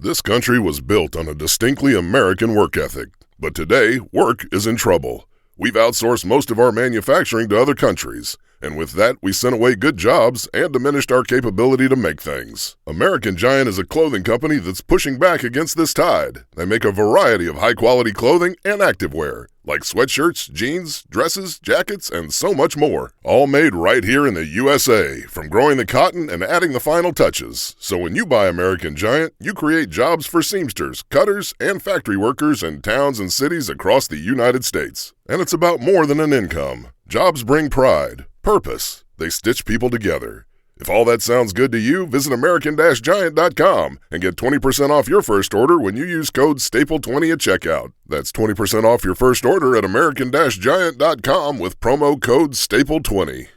This country was built on a distinctly American work ethic, but today, work is in trouble. We've outsourced most of our manufacturing to other countries, and with that, we sent away good jobs and diminished our capability to make things. American Giant is a clothing company that's pushing back against this tide. They make a variety of high-quality clothing and activewear, like sweatshirts, jeans, dresses, jackets, and so much more. All made right here in the USA, from growing the cotton and adding the final touches. So when you buy American Giant, you create jobs for seamsters, cutters, and factory workers in towns and cities across the United States. And it's about more than an income. Jobs bring pride, purpose. They stitch people together. If all that sounds good to you, visit American-Giant.com and get 20% off your first order when you use code STAPLE20 at checkout. That's 20% off your first order at American-Giant.com with promo code STAPLE20.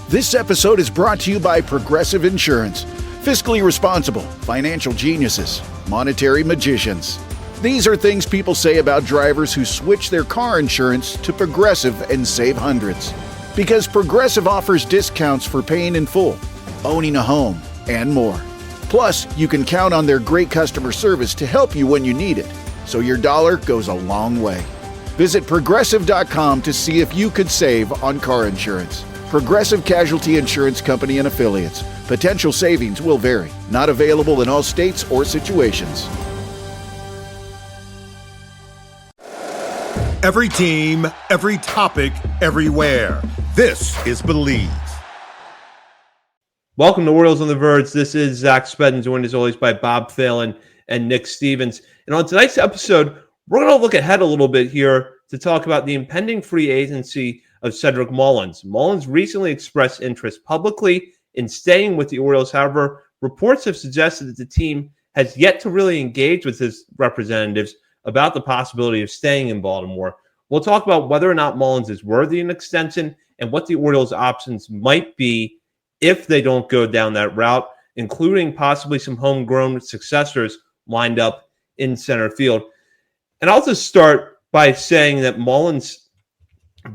This episode is brought to you by Progressive Insurance. Fiscally responsible, financial geniuses, monetary magicians. These are things people say about drivers who switch their car insurance to Progressive and save hundreds. Because Progressive offers discounts for paying in full, owning a home, and more. Plus, you can count on their great customer service to help you when you need it, so your dollar goes a long way. Visit Progressive.com to see if you could save on car insurance. Progressive Casualty Insurance Company and Affiliates. Potential savings will vary. Not available in all states or situations. Every team, every topic, everywhere. This is Believe. Welcome to Orioles on the Verge. This is Zach Spedden, joined as always by Bob Phelan and Nick Stevens. And on tonight's episode, we're going to look ahead a little bit here to talk about the impending free agency of Cedric Mullins. Mullins recently expressed interest publicly in staying with the Orioles. However, reports have suggested that the team has yet to really engage with his representatives about the possibility of staying in Baltimore. We'll talk about whether or not Mullins is worthy of an extension and what the Orioles' options might be if they don't go down that route, including possibly some homegrown successors lined up in center field. And I'll just start by saying that Mullins'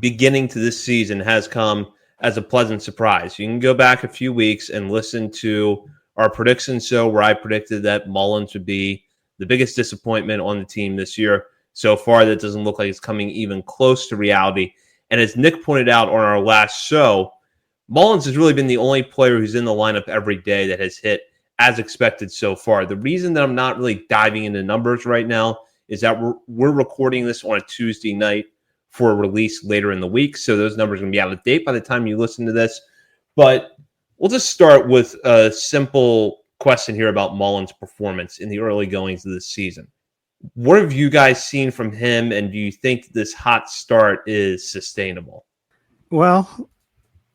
beginning to this season has come as a pleasant surprise. You can go back a few weeks and listen to our prediction show where I predicted that Mullins would be the biggest disappointment on the team this year. So far, that doesn't look like it's coming even close to reality. And as Nick pointed out on our last show, Mullins has really been the only player who's in the lineup every day that has hit as expected so far. The reason that I'm not really diving into numbers right now is that we're recording this on a Tuesday night for a release later in the week. So those numbers are going to be out of date by the time you listen to this. But we'll just start with a simple question here about Mullins' performance in the early goings of this season. What have you guys seen from him, and do you think this hot start is sustainable? Well,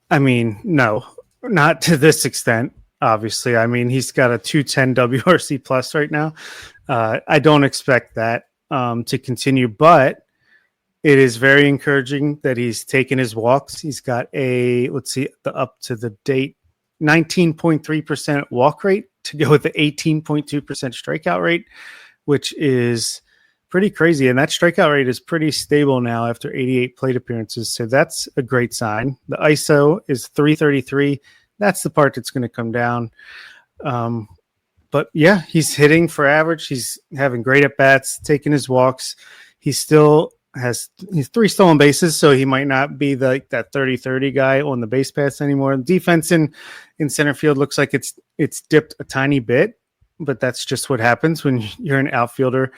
I mean, no, not to this extent, obviously. I mean, he's got a 210 WRC plus right now. I don't expect that to continue, but it is very encouraging that he's taken his walks. He's got the up to the date 19.3% walk rate to go with the 18.2% strikeout rate, which is pretty crazy. And that strikeout rate is pretty stable now after 88 plate appearances. So that's a great sign. The ISO is 333. That's the part that's going to come down. But yeah, he's hitting for average. He's having great at bats, taking his walks. He's 3 stolen bases, so he might not be that 30-30 guy on the base paths anymore. Defense in center field looks like it's dipped a tiny bit, but that's just what happens when you're an outfielder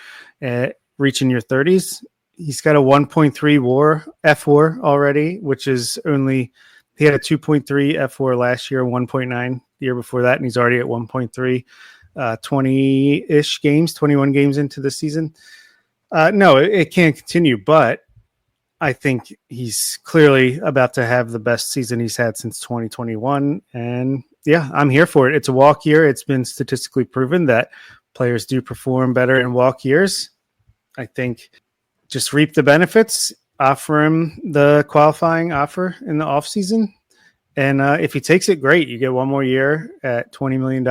reaching your 30s. He's got a 1.3 FWAR already, which is he had a 2.3 FWAR last year, 1.9 the year before that, and he's already at 1.3, 20-ish games, 21 games into the season. No, it can't continue, but I think he's clearly about to have the best season he's had since 2021. And yeah, I'm here for it. It's a walk year. It's been statistically proven that players do perform better in walk years. I think just reap the benefits, offer him the qualifying offer in the offseason. And if he takes it, great. You get one more year at $20 million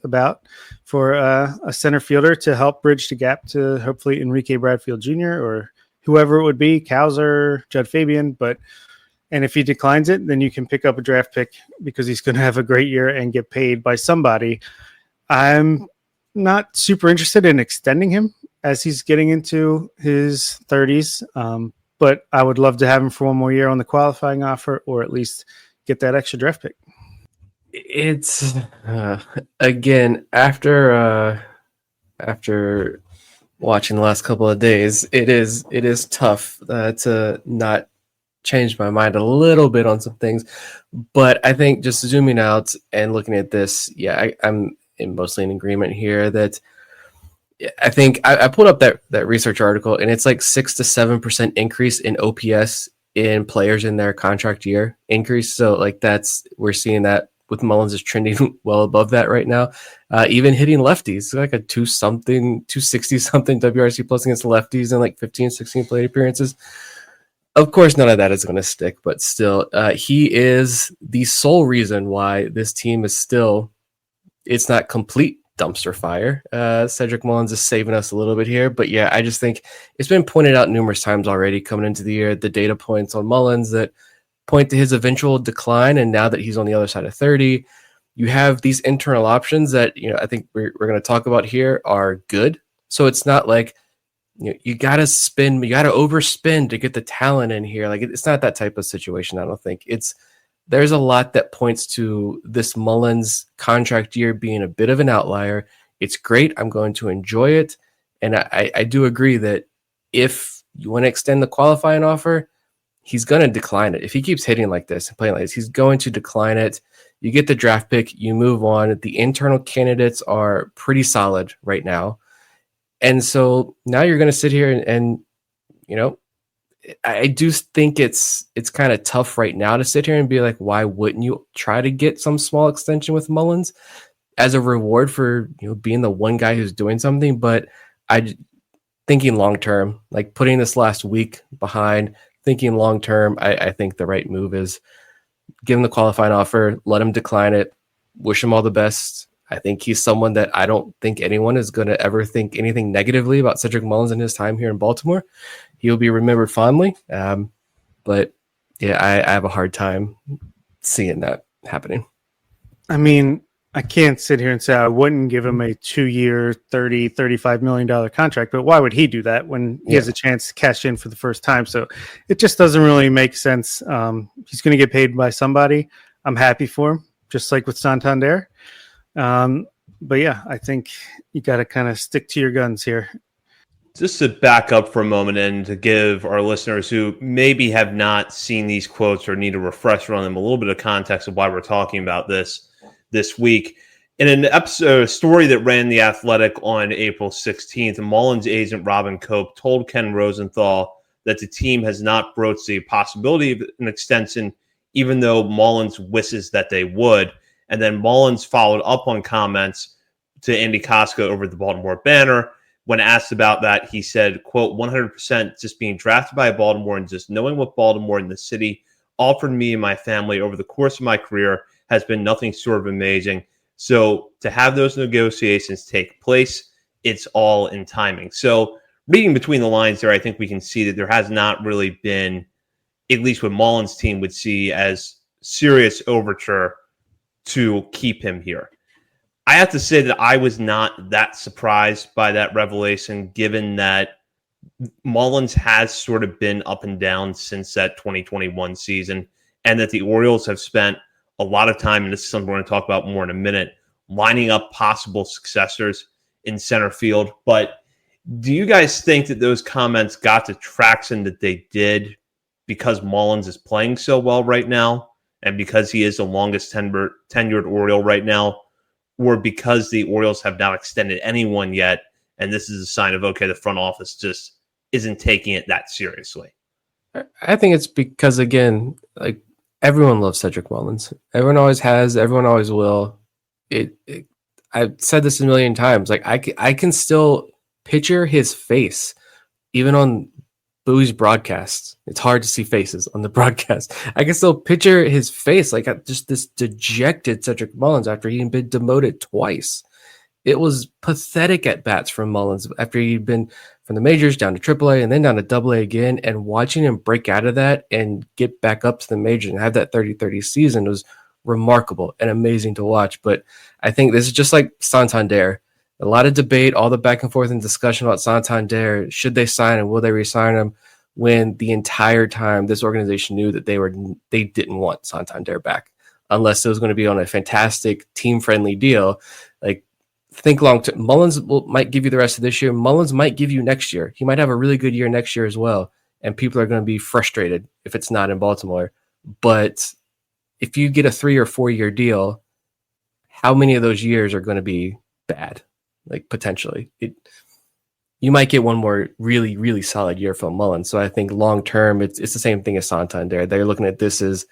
about for a center fielder to help bridge the gap to hopefully Enrique Bradfield Jr. or whoever it would be, Cowser, Judd Fabian. But And if he declines it, then you can pick up a draft pick because he's going to have a great year and get paid by somebody. I'm not super interested in extending him as he's getting into his 30s. But I would love to have him for one more year on the qualifying offer, or at least get that extra draft pick. It's again, after watching the last couple of days, it is tough to not change my mind a little bit on some things. But I think just zooming out and looking at this, I'm mostly in agreement here that I think I pulled up that research article, and it's like 6 to 7% increase in OPS in players in their contract year increase. So like we're seeing that with Mullins is trending well above that right now. Even hitting lefties, like a 260 something WRC plus against lefties and like 15, 16 plate appearances. Of course, none of that is going to stick, but still, he is the sole reason why this team is still, it's not complete dumpster fire. Cedric Mullins is saving us a little bit here, but yeah, I just think it's been pointed out numerous times already coming into the year, the data points on Mullins that point to his eventual decline. And now that he's on the other side of 30, you have these internal options that, I think we're going to talk about here are good. So it's not like, you got to overspend to get the talent in here. Like it's not that type of situation. I don't think there's a lot that points to this Mullins contract year being a bit of an outlier. It's great. I'm going to enjoy it. And I do agree that if you want to extend the qualifying offer, he's going to decline it. If he keeps hitting like this and playing like this, he's going to decline it. You get the draft pick, you move on. The internal candidates are pretty solid right now. And so now you're going to sit here and I do think it's kind of tough right now to sit here and be like, why wouldn't you try to get some small extension with Mullins as a reward for being the one guy who's doing something? But thinking long term, like putting this last week behind, thinking long term, I think the right move is give him the qualifying offer, let him decline it, wish him all the best. I think he's someone that I don't think anyone is going to ever think anything negatively about Cedric Mullins and his time here in Baltimore. He'll be remembered fondly. But yeah, I have a hard time seeing that happening. I mean, I can't sit here and say I wouldn't give him a 2-year, $35 million contract, but why would he do that when he has a chance to cash in for the first time? So it just doesn't really make sense. He's going to get paid by somebody. I'm happy for him, just like with Santander. But yeah, I think you got to kind of stick to your guns here. Just to back up for a moment and to give our listeners who maybe have not seen these quotes or need a refresher on them a little bit of context of why we're talking about this week. In an episode, a story that ran The Athletic on April 16th, Mullins agent Robin Cope told Ken Rosenthal that the team has not broached the possibility of an extension, even though Mullins wishes that they would. And then Mullins followed up on comments to Andy Koska over the Baltimore Banner. When asked about that, he said, quote, 100% just being drafted by Baltimore and just knowing what Baltimore and the city offered me and my family over the course of my career has been nothing short of amazing. So to have those negotiations take place, it's all in timing. So reading between the lines there, I think we can see that there has not really been, at least what Mullins' team would see as serious overture to keep him here. I have to say that I was not that surprised by that revelation, given that Mullins has sort of been up and down since that 2021 season, and that the Orioles have spent a lot of time, and this is something we're going to talk about more in a minute, lining up possible successors in center field. But do you guys think that those comments got the traction that they did because Mullins is playing so well right now and because he is the longest tenured Oriole right now, or because the Orioles have not extended anyone yet, and this is a sign of, okay, the front office just isn't taking it that seriously? I think it's because, again, like everyone loves Cedric Mullins. Everyone always has. Everyone always will. I've said this a million times. Like I can still picture his face, even on Bowie's broadcasts. It's hard to see faces on the broadcast. I can still picture his face, like just this dejected Cedric Mullins after he'd been demoted twice. It was pathetic at bats from Mullins after he'd been from the majors down to AAA and then down to AA again. And watching him break out of that and get back up to the majors and have that 30-30 season was remarkable and amazing to watch. But I think this is just like Santander. A lot of debate, all the back and forth and discussion about Santander. Should they sign him? Will they re-sign him? When the entire time this organization knew that they didn't want Santander back unless it was going to be on a fantastic team-friendly deal. Like, think long term. Mullins might give you the rest of this year. Mullins might give you next year. He might have a really good year next year as well. And people are going to be frustrated if it's not in Baltimore. But if you get a 3 or 4 year deal, how many of those years are going to be bad? Like, potentially. You might get one more really, really solid year from Mullins. So I think long term, it's the same thing as Santander. They're looking at this as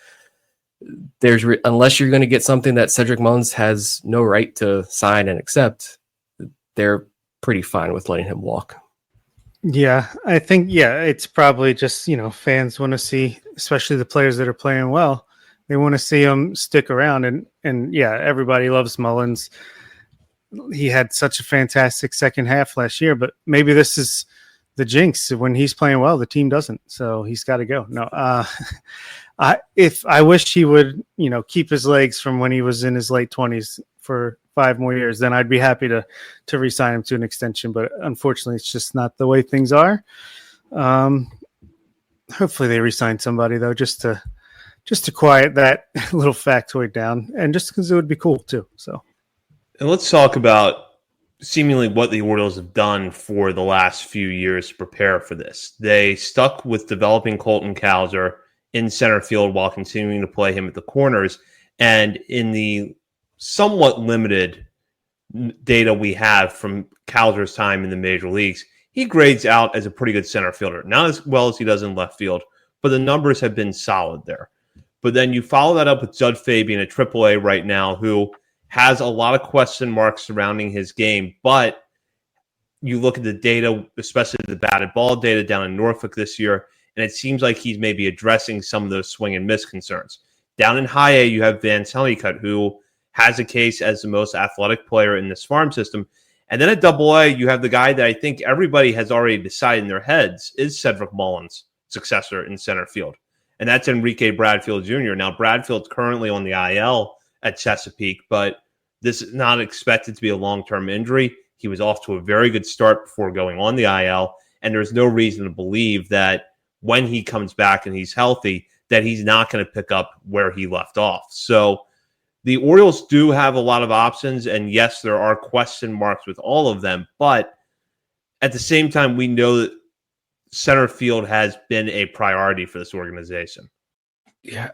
unless you're going to get something that Cedric Mullins has no right to sign and accept, they're pretty fine with letting him walk. Yeah, I think, it's probably just, fans want to see, especially the players that are playing well, they want to see them stick around. And everybody loves Mullins. He had such a fantastic second half last year, but maybe this is the jinx. When he's playing well, the team doesn't. So he's got to go. No, I wish he would, keep his legs from when he was in his late 20s for 5 more years, then I'd be happy to re-sign him to an extension. But unfortunately, it's just not the way things are. Hopefully they re-sign somebody though, just to quiet that little factoid down, and just because it would be cool too. So, and let's talk about seemingly what the Orioles have done for the last few years to prepare for this. They stuck with developing Colton Cowser in center field while continuing to play him at the corners. And in the somewhat limited data we have from Cowser's time in the major leagues, he grades out as a pretty good center fielder. Not as well as he does in left field, but the numbers have been solid there. But then you follow that up with Jud Fabian at AAA right now, who has a lot of question marks surrounding his game. But you look at the data, especially the batted ball data down in Norfolk this year, and it seems like he's maybe addressing some of those swing and miss concerns. Down in high A, you have Van Honeycutt, who has a case as the most athletic player in this farm system. And then at AA, you have the guy that I think everybody has already decided in their heads is Cedric Mullins' successor in center field. And that's Enrique Bradfield Jr. Now, Bradfield's currently on the IL at Chesapeake, but this is not expected to be a long-term injury. He was off to a very good start before going on the IL, and there's no reason to believe that when he comes back and he's healthy, that he's not going to pick up where he left off. So the Orioles do have a lot of options, and yes, there are question marks with all of them, but at the same time, we know that center field has been a priority for this organization. Yeah,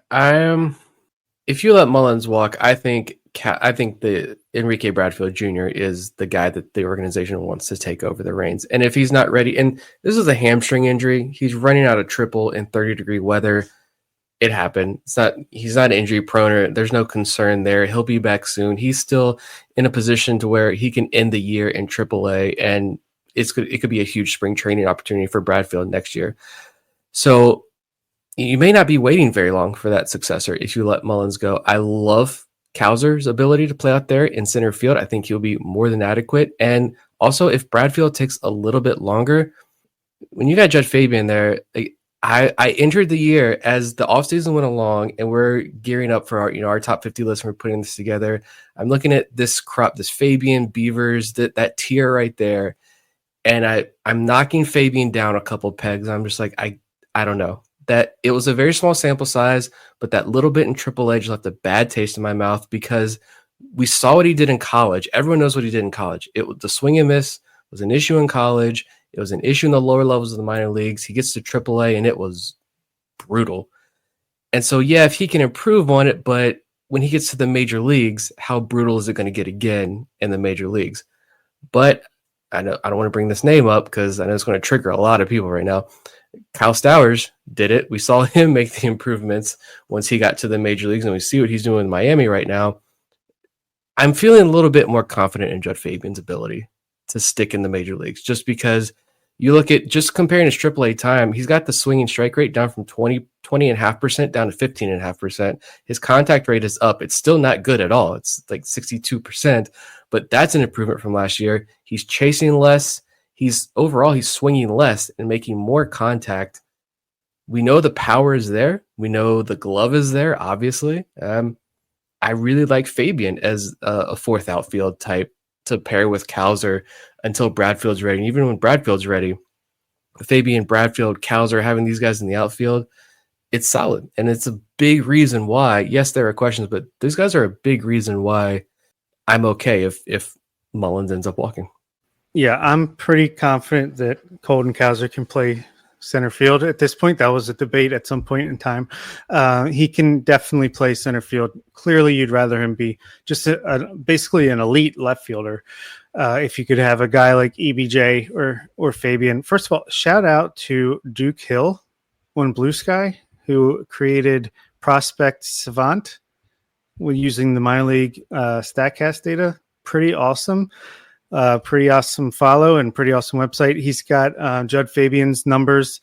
if you let Mullins walk, I think the Enrique Bradfield Jr. is the guy that the organization wants to take over the reins. And if he's not ready, and this is a hamstring injury, he's running out of triple in 30-degree weather. It happened. He's not injury prone. There's no concern there. He'll be back soon. He's still in a position to where he can end the year in AAA, and it could be a huge spring training opportunity for Bradfield next year. So you may not be waiting very long for that successor if you let Mullins go. I love Cowser's ability to play out there in center field. I think he'll be more than adequate. And also, if Bradfield takes a little bit longer, when you got Jud Fabian there, I entered the year as the offseason went along and we're gearing up for our top 50 list and we're putting this together. I'm looking at this crop, this Fabian, Beavers, that tier right there. And I'm knocking Fabian down a couple pegs. I'm just like, I don't know. That it was a very small sample size, but that little bit in AAA just left a bad taste in my mouth because we saw what he did in college. Everyone knows what he did in college. The swing and miss was an issue in college. It was an issue in the lower levels of the minor leagues. He gets to AAA and it was brutal. And so, if he can improve on it, but when he gets to the major leagues, how brutal is it going to get again in the major leagues? But I don't want to bring this name up because I know it's going to trigger a lot of people right now. Kyle Stowers did it. We saw him make the improvements once he got to the major leagues, and we see what he's doing in Miami right now. I'm feeling a little bit more confident in Jud Fabian's ability to stick in the major leagues just because You look at just comparing his AAA time, he's got the swinging strike rate down from 20.5% down to 15.5%. His contact rate is up. It's still not good at all. It's like 62%, but that's an improvement from last year. He's chasing less. He's swinging less and making more contact. We know the power is there. We know the glove is there, obviously. I really like Fabian as a fourth outfield type to pair with Cowser until Bradfield's ready. And even when Bradfield's ready, Fabian, Bradfield, Cowser, having these guys in the outfield, it's solid. And it's a big reason why, yes, there are questions, but these guys are a big reason why I'm okay if Mullins ends up walking. Yeah, I'm pretty confident that Colton Cowser can play center field at this point. That was a debate at some point in time. He can definitely play center field. Clearly, you'd rather him be just basically an elite left fielder. If you could have a guy like EBJ or Fabian. First of all, shout out to Duke Hill on Blue Sky, who created Prospect Savant with using the minor league StatCast data. Pretty awesome follow and pretty awesome website. He's got Judd Fabian's numbers,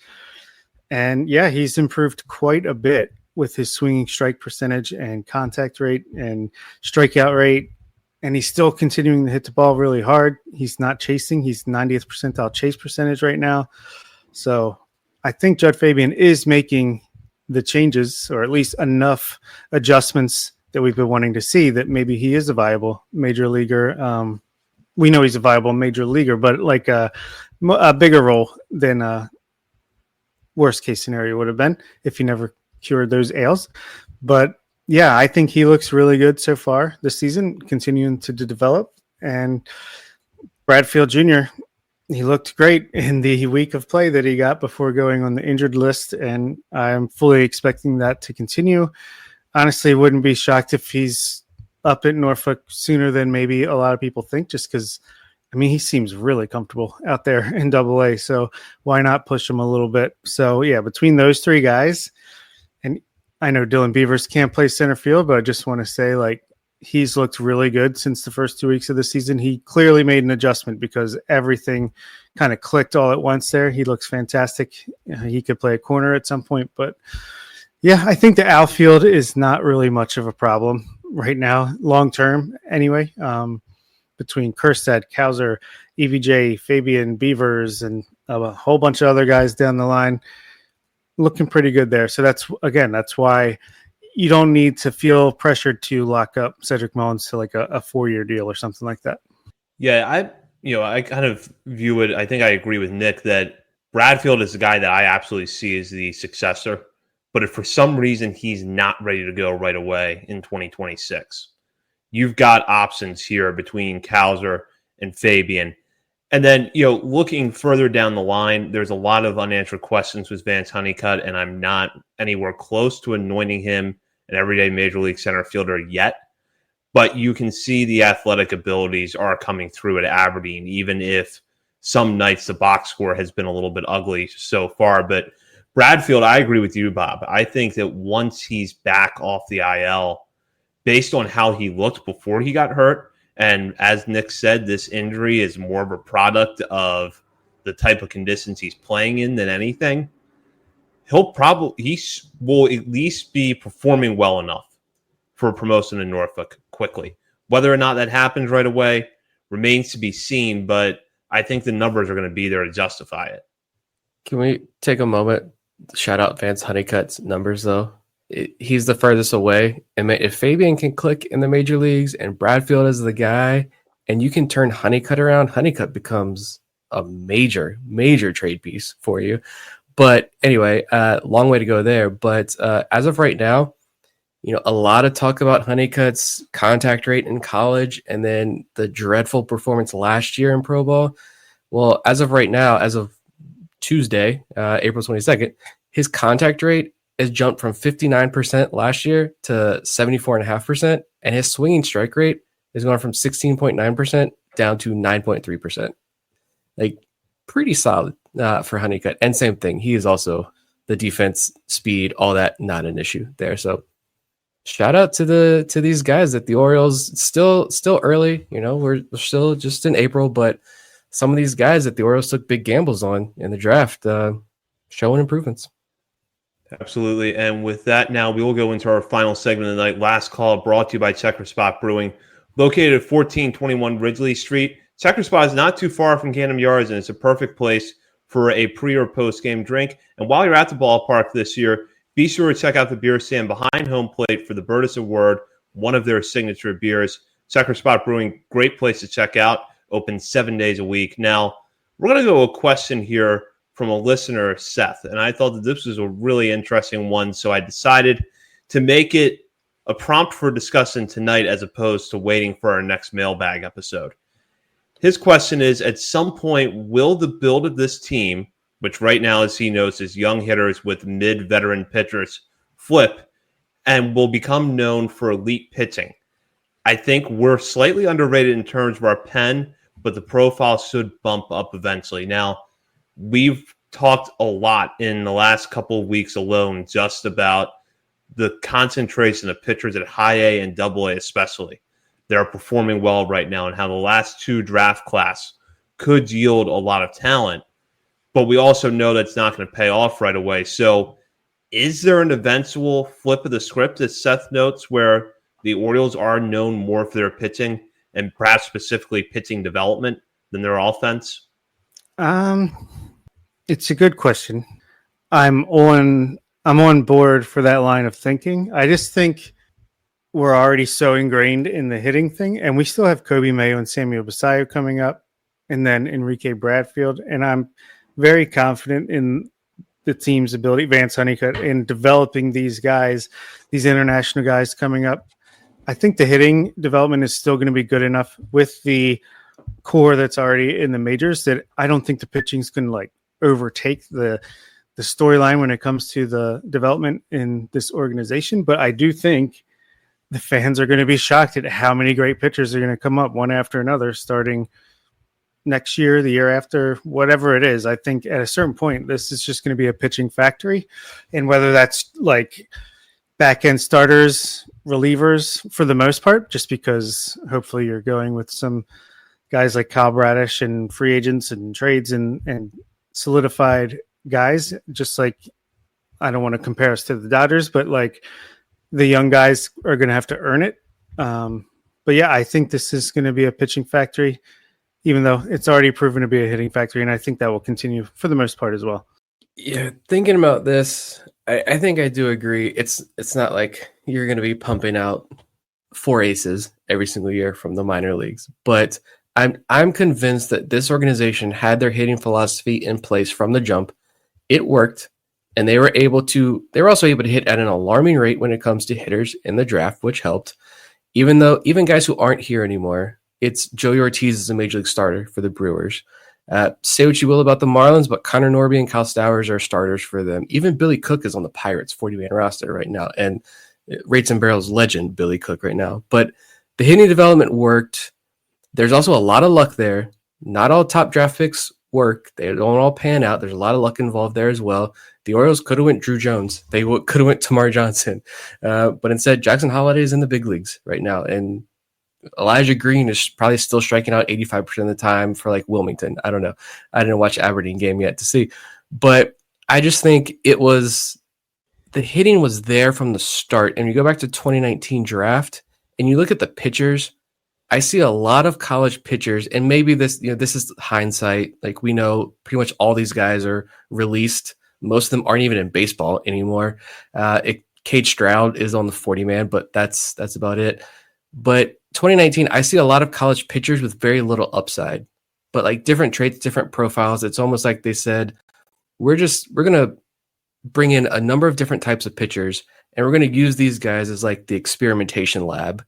and yeah, he's improved quite a bit with his swinging strike percentage and contact rate and strikeout rate, and he's still continuing to hit the ball really hard. He's not chasing. He's 90th percentile chase percentage right now. So I think Judd Fabian is making the changes, or at least enough adjustments that we've been wanting to see, that maybe he is a viable major leaguer. We know he's a viable major leaguer, but like a bigger role than worst case scenario would have been if he never cured those ails. But yeah, I think he looks really good so far this season, continuing to develop. And Bradfield Jr., he looked great in the week of play that he got before going on the injured list, and I'm fully expecting that to continue. Honestly, wouldn't be shocked if he's up at Norfolk sooner than maybe a lot of people think, just because, I mean, he seems really comfortable out there in AA, so why not push him a little bit? So yeah, between those three guys, and I know Dylan Beavers can't play center field, but I just want to say, like, he's looked really good since the first 2 weeks of the season. He clearly made an adjustment because everything kind of clicked all at once there. He looks fantastic. He could play a corner at some point, but yeah, I think the outfield is not really much of a problem right now, long term anyway. Between Kjerstad, Cowser, EVJ, Fabian, Beavers, and a whole bunch of other guys down the line, looking pretty good there. So that's why you don't need to feel pressured to lock up Cedric Mullins to like a 4-year deal or something like that. Yeah, I kind of view it. I think I agree with Nick that Bradfield is the guy that I absolutely see as the successor. But if for some reason he's not ready to go right away in 2026, you've got options here between Cowser and Fabian. And then, looking further down the line, there's a lot of unanswered questions with Vance Honeycutt, and I'm not anywhere close to anointing him an everyday major league center fielder yet. But you can see the athletic abilities are coming through at Aberdeen, even if some nights the box score has been a little bit ugly so far. But Bradfield, I agree with you, Bob. I think that once he's back off the IL, based on how he looked before he got hurt, and as Nick said, this injury is more of a product of the type of conditions he's playing in than anything, he will at least be performing well enough for a promotion in Norfolk quickly. Whether or not that happens right away remains to be seen, but I think the numbers are going to be there to justify it. Can we take a moment? Shout out Vance Honeycutt's numbers, though. He's the furthest away. And if Fabian can click in the major leagues and Bradfield is the guy, and you can turn Honeycutt around, Honeycutt becomes a major, major trade piece for you. But anyway, long way to go there. But as of right now, a lot of talk about Honeycutt's contact rate in college and then the dreadful performance last year in pro ball. Well, as of right now, as of Tuesday, April 22nd, his contact rate has jumped from 59% last year to 74.5%, and his swinging strike rate is going from 16.9% down to 9.3%. Like, pretty solid for Honeycutt. And same thing, he is also the defense, speed, all that, not an issue there. So shout out to these guys at the Orioles. Still early, we're still just in April, but some of these guys that the Orioles took big gambles on in the draft showing improvements. Absolutely. And with that, now we will go into our final segment of the night. Last call brought to you by Checkerspot Brewing, located at 1421 Ridgely Street. Checkerspot is not too far from Camden Yards, and it's a perfect place for a pre or post game drink. And while you're at the ballpark this year, be sure to check out the beer stand behind home plate for the Bertus Award, one of their signature beers. Checkerspot Brewing, great place to check out. Open 7 days a week. Now, we're going to go a question here from a listener, Seth, and I thought that this was a really interesting one, so I decided to make it a prompt for discussion tonight as opposed to waiting for our next mailbag episode. His question is, at some point, will the build of this team, which right now, as he knows, is young hitters with mid-veteran pitchers, flip and will become known for elite pitching? I think we're slightly underrated in terms of our pen, but the profile should bump up eventually. Now, we've talked a lot in the last couple of weeks alone just about the concentration of pitchers at high A and double A especially. They're performing well right now, and how the last two draft class could yield a lot of talent. But we also know that's not going to pay off right away. So is there an eventual flip of the script, as Seth notes, where the Orioles are known more for their pitching and perhaps specifically pitching development than their offense? It's a good question. I'm on board for that line of thinking. I just think we're already so ingrained in the hitting thing, and we still have Kobe Mayo and Samuel Basayo coming up, and then Enrique Bradfield. And I'm very confident in the team's ability, Vance Honeycutt, in developing these guys, these international guys coming up. I think the hitting development is still going to be good enough with the core that's already in the majors that I don't think the pitching's going to overtake the storyline when it comes to the development in this organization. But I do think the fans are going to be shocked at how many great pitchers are going to come up one after another starting next year, the year after, whatever it is. I think at a certain point, this is just going to be a pitching factory. And whether that's back end starters, relievers for the most part, just because hopefully you're going with some guys like Kyle Bradish and free agents and trades and solidified guys, just like, I don't want to compare us to the Dodgers, but the young guys are going to have to earn it. But yeah, I think this is going to be a pitching factory, even though it's already proven to be a hitting factory. And I think that will continue for the most part as well. Yeah, thinking about this, I think I do agree. It's not like you're going to be pumping out 4 aces every single year from the minor leagues, but I'm convinced that this organization had their hitting philosophy in place from the jump. It worked, and they were also able to hit at an alarming rate when it comes to hitters in the draft, which helped. Even guys who aren't here anymore, it's Joey Ortiz is a major league starter for the Brewers. Say what you will about the Marlins, but Connor Norby and Kyle Stowers are starters for them. Even Billy Cook is on the Pirates 40-man roster right now, and Rates and Barrels legend Billy Cook right now. But the hitting development worked. There's also a lot of luck there. Not all top draft picks work. They don't all pan out. There's a lot of luck involved there as well. The Orioles could have went Drew Jones. They could have went Tamar Johnson. But instead, Jackson Holliday is in the big leagues right now. And Elijah Green is probably still striking out 85% of the time for Wilmington. I don't know. I didn't watch Aberdeen game yet to see. But I just think the hitting was there from the start. And you go back to 2019 draft and you look at the pitchers, I see a lot of college pitchers, and maybe this is hindsight. We know pretty much all these guys are released. Most of them aren't even in baseball anymore. Cade Stroud is on the 40-man, but that's about it. But 2019, I see a lot of college pitchers with very little upside, but different traits, different profiles. It's almost like they said, we're going to bring in a number of different types of pitchers, and we're going to use these guys as the experimentation lab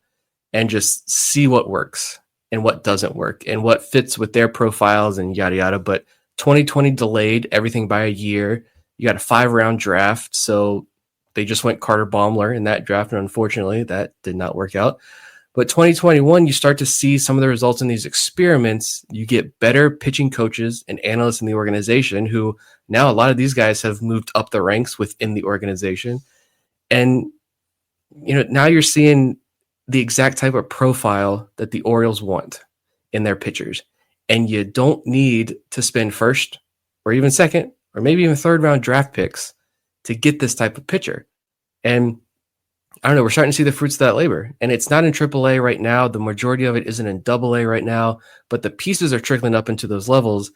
and just see what works and what doesn't work and what fits with their profiles and yada, yada. But 2020 delayed everything by a year. You got a 5-round draft. So they just went Carter Baumler in that draft. And unfortunately, that did not work out. But 2021, you start to see some of the results in these experiments. You get better pitching coaches and analysts in the organization who now a lot of these guys have moved up the ranks within the organization. And, now you're seeing the exact type of profile that the Orioles want in their pitchers. And you don't need to spend first or even second or maybe even third round draft picks to get this type of pitcher. And I don't know, we're starting to see the fruits of that labor. And it's not in AAA right now. The majority of it isn't in AA right now, but the pieces are trickling up into those levels.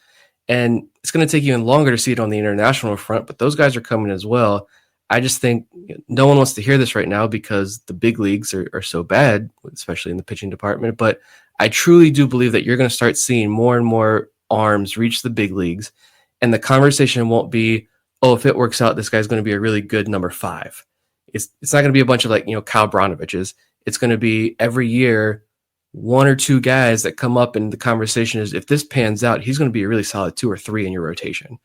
And it's going to take even longer to see it on the international front, but those guys are coming as well. I just think no one wants to hear this right now because the big leagues are so bad, especially in the pitching department. But I truly do believe that you're going to start seeing more and more arms reach the big leagues. And the conversation won't be, oh, if it works out, this guy's going to be a really good number 5. It's not going to be a bunch of Kyle Branoviches. It's going to be every year 1 or 2 guys that come up, and the conversation is, if this pans out, he's going to be a really solid 2 or 3 in your rotation.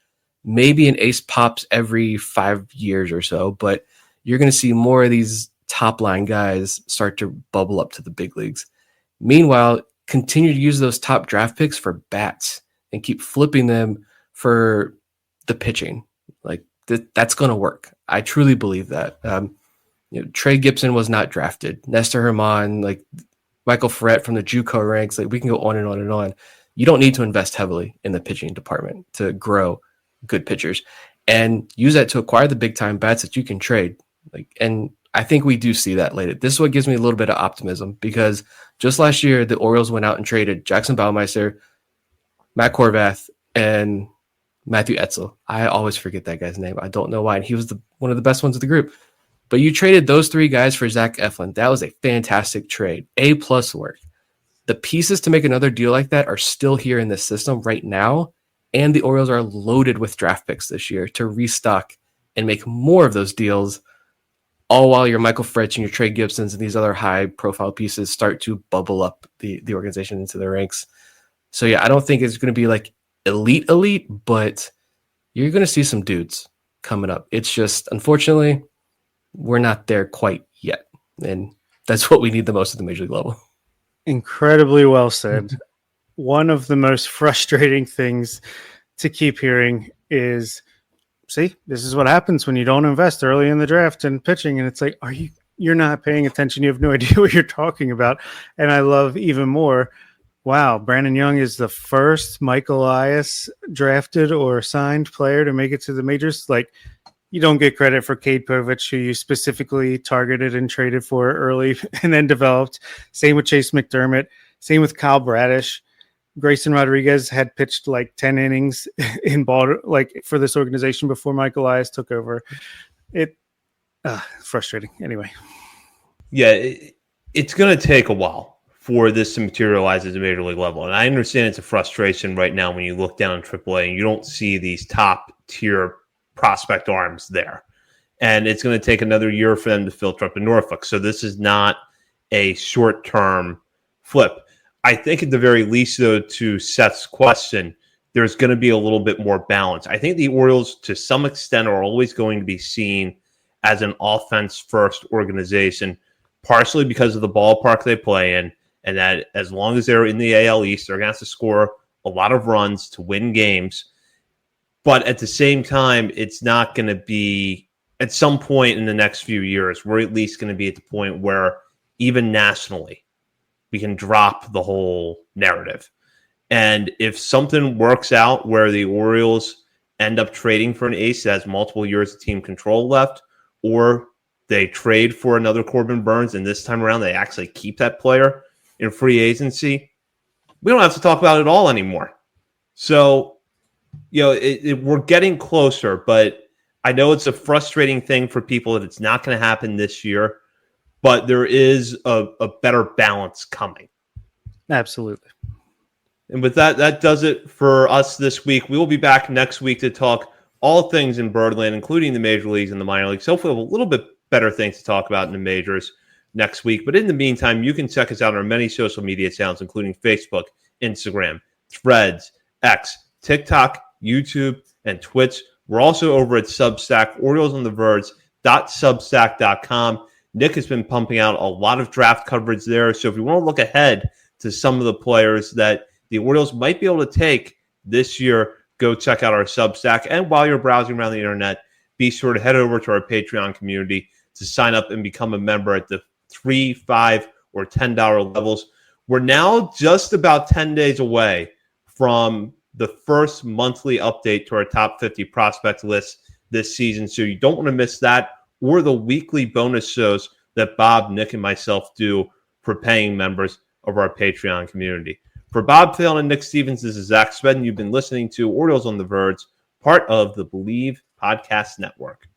Maybe an ace pops every 5 years or so, but you're going to see more of these top line guys start to bubble up to the big leagues. Meanwhile, continue to use those top draft picks for bats and keep flipping them for the pitching. That's going to work. I truly believe that. Trey Gibson was not drafted. Nestor Herman, Michael Ferret from the JUCO ranks, we can go on and on and on. You don't need to invest heavily in the pitching department to grow good pitchers, and use that to acquire the big time bats that you can trade. And I think we do see that later. This is what gives me a little bit of optimism, because just last year, the Orioles went out and traded Jackson Baumeister, Matt Horvath, and Matthew Etzel. I always forget that guy's name. I don't know why. And he was one of the best ones of the group. But you traded those 3 guys for Zach Eflin. That was a fantastic trade. A+ work. The pieces to make another deal like that are still here in this system right now. And the Orioles are loaded with draft picks this year to restock and make more of those deals, all while your Michael Fritz and your Trey Gibsons and these other high-profile pieces start to bubble up the organization into the ranks. So, yeah, I don't think it's going to be elite, but you're going to see some dudes coming up. It's just, unfortunately, we're not there quite yet. And that's what we need the most at the major league level. Incredibly well said. One of the most frustrating things to keep hearing is, see, this is what happens when you don't invest early in the draft and pitching. And it's like, you're not paying attention. You have no idea what you're talking about. And I love even more, wow, Brandon Young is the first Michael Elias drafted or signed player to make it to the majors. You don't get credit for Cade Povich, who you specifically targeted and traded for early and then developed. Same with Chase McDermott. Same with Kyle Bradish. Grayson Rodriguez had pitched 10 innings in Baltimore, for this organization before Michael Elias took over. Frustrating. Anyway. Yeah, it's going to take a while for this to materialize at the major league level. And I understand it's a frustration right now when you look down in AAA and you don't see these top tier prospect arms there. And it's going to take another year for them to filter up in Norfolk. So this is not a short-term flip. I think at the very least, though, to Seth's question, there's going to be a little bit more balance. I think the Orioles, to some extent, are always going to be seen as an offense-first organization, partially because of the ballpark they play in, and that as long as they're in the AL East, they're going to have to score a lot of runs to win games. But at the same time, it's not going to be, at some point in the next few years, we're at least going to be at the point where even nationally, we can drop the whole narrative. And if something works out where the Orioles end up trading for an ace that has multiple years of team control left, or they trade for another Corbin Burns, and this time around they actually keep that player in free agency, we don't have to talk about it all anymore. So, we're getting closer, but I know it's a frustrating thing for people that it's not going to happen this year. But there is a better balance coming. Absolutely. And with that, that does it for us this week. We will be back next week to talk all things in Birdland, including the major leagues and the minor leagues. Hopefully, we'll have a little bit better things to talk about in the majors next week. But in the meantime, you can check us out on our many social media channels, including Facebook, Instagram, Threads, X, TikTok, YouTube, and Twitch. We're also over at Substack, OriolesOnTheVerge.substack.com. Nick has been pumping out a lot of draft coverage there. So if you want to look ahead to some of the players that the Orioles might be able to take this year, go check out our Substack. And while you're browsing around the internet, be sure to head over to our Patreon community to sign up and become a member at the $3, $5, or $10 levels. We're now just about 10 days away from the first monthly update to our top 50 prospect list this season. So you don't want to miss that, or the weekly bonus shows that Bob, Nick, and myself do for paying members of our Patreon community. For Bob Phelan and Nick Stevens, this is Zach Spedden. You've been listening to Orioles on the Verge, part of the Believe Podcast Network.